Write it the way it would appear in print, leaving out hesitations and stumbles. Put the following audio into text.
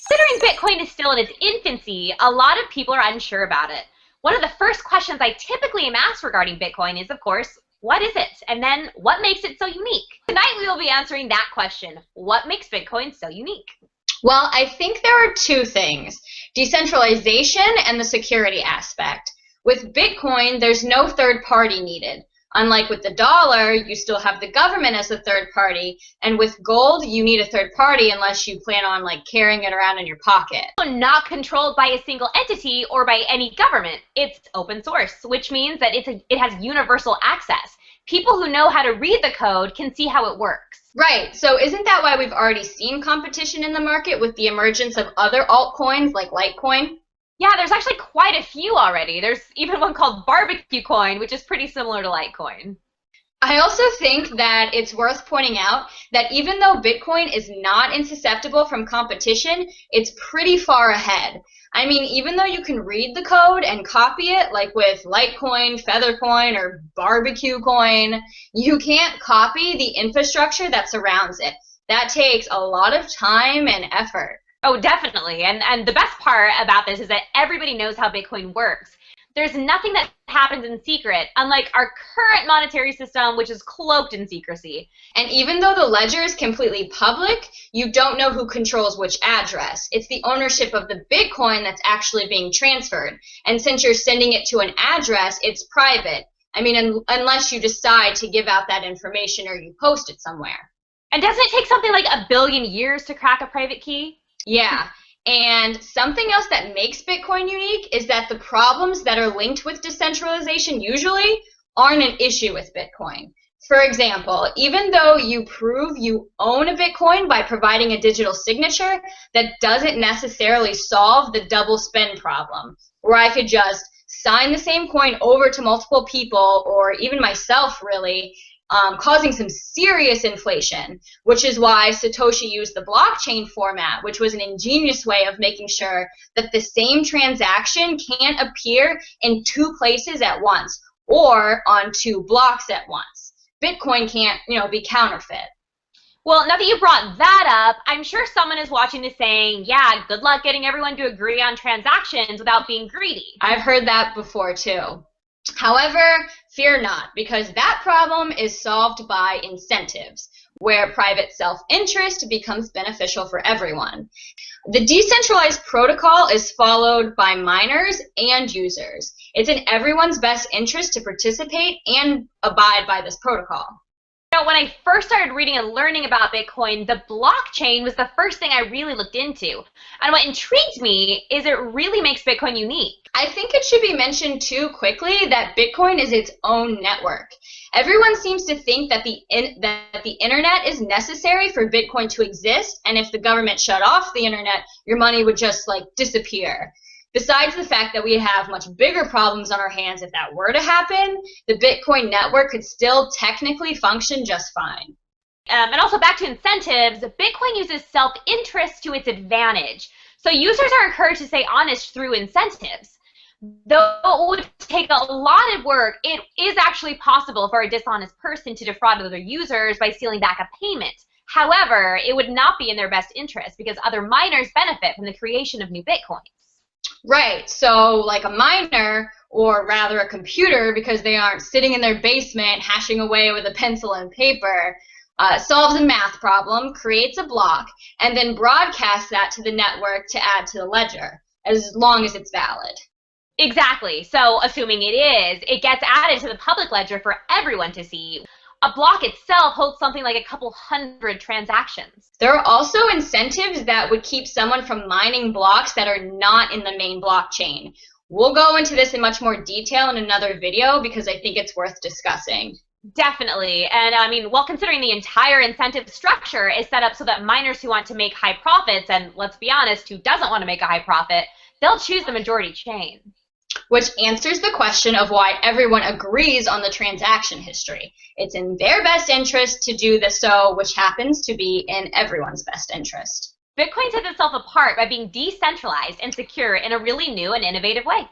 Considering Bitcoin is still in its infancy, a lot of people are unsure about it. One of the first questions I typically am asked regarding Bitcoin is, of course, what is it? And then, what makes it so unique? Tonight we will be answering that question. What makes Bitcoin so unique? Well, I think there are two things: decentralization and the security aspect. With Bitcoin, there's no third party needed. Unlike with the dollar, you still have the government as a third party, and with gold, you need a third party unless you plan on carrying it around in your pocket. Not controlled by a single entity or by any government. It's open source, which means that it has universal access. People who know how to read the code can see how it works. Right, so isn't that why we've already seen competition in the market with the emergence of other altcoins like Litecoin? Yeah, there's actually quite a few already. There's even one called Barbecue Coin, which is pretty similar to Litecoin. I also think that it's worth pointing out that even though Bitcoin is not insusceptible from competition, it's pretty far ahead. I mean, even though you can read the code and copy it, like with Litecoin, Feathercoin, or Barbecue Coin, you can't copy the infrastructure that surrounds it. That takes a lot of time and effort. Oh, definitely. And the best part about this is that everybody knows how Bitcoin works. There's nothing that happens in secret, unlike our current monetary system, which is cloaked in secrecy. And even though the ledger is completely public, you don't know who controls which address. It's the ownership of the Bitcoin that's actually being transferred. And since you're sending it to an address, it's private. I mean, unless you decide to give out that information or you post it somewhere. And doesn't it take something like 1 billion years to crack a private key? Yeah, and something else that makes Bitcoin unique is that the problems that are linked with decentralization usually aren't an issue with Bitcoin. For example, even though you prove you own a Bitcoin by providing a digital signature, that doesn't necessarily solve the double spend problem, where I could just sign the same coin over to multiple people, or even myself really, causing some serious inflation, which is why Satoshi used the blockchain format, which was an ingenious way of making sure that the same transaction can't appear in two places at once or on two blocks at once. Bitcoin can't, be counterfeit. Well, now that you brought that up, I'm sure someone is watching this saying, yeah, good luck getting everyone to agree on transactions without being greedy. I've heard that before too. However, fear not, because that problem is solved by incentives, where private self-interest becomes beneficial for everyone. The decentralized protocol is followed by miners and users. It's in everyone's best interest to participate and abide by this protocol. When I first started reading and learning about Bitcoin, the blockchain was the first thing I really looked into. And what intrigued me is it really makes Bitcoin unique. I think it should be mentioned too quickly that Bitcoin is its own network. Everyone seems to think that the internet is necessary for Bitcoin to exist, and if the government shut off the internet, your money would just disappear. Besides the fact that we have much bigger problems on our hands if that were to happen, the Bitcoin network could still technically function just fine. And also back to incentives, Bitcoin uses self-interest to its advantage. So users are encouraged to stay honest through incentives. Though it would take a lot of work, it is actually possible for a dishonest person to defraud other users by stealing back a payment. However, it would not be in their best interest because other miners benefit from the creation of new Bitcoins. Right, so like a miner, or rather a computer, because they aren't sitting in their basement hashing away with a pencil and paper, solves a math problem, creates a block, and then broadcasts that to the network to add to the ledger, as long as it's valid. Exactly. So assuming it is, it gets added to the public ledger for everyone to see. A block itself holds something like a couple hundred transactions. There are also incentives that would keep someone from mining blocks that are not in the main blockchain. We'll go into this in much more detail in another video because I think it's worth discussing. Definitely. And I mean, well, considering the entire incentive structure is set up so that miners who want to make high profits, and let's be honest, who doesn't want to make a high profit, they'll choose the majority chain. Which answers the question of why everyone agrees on the transaction history. It's in their best interest to do this, which happens to be in everyone's best interest. Bitcoin sets itself apart by being decentralized and secure in a really new and innovative way.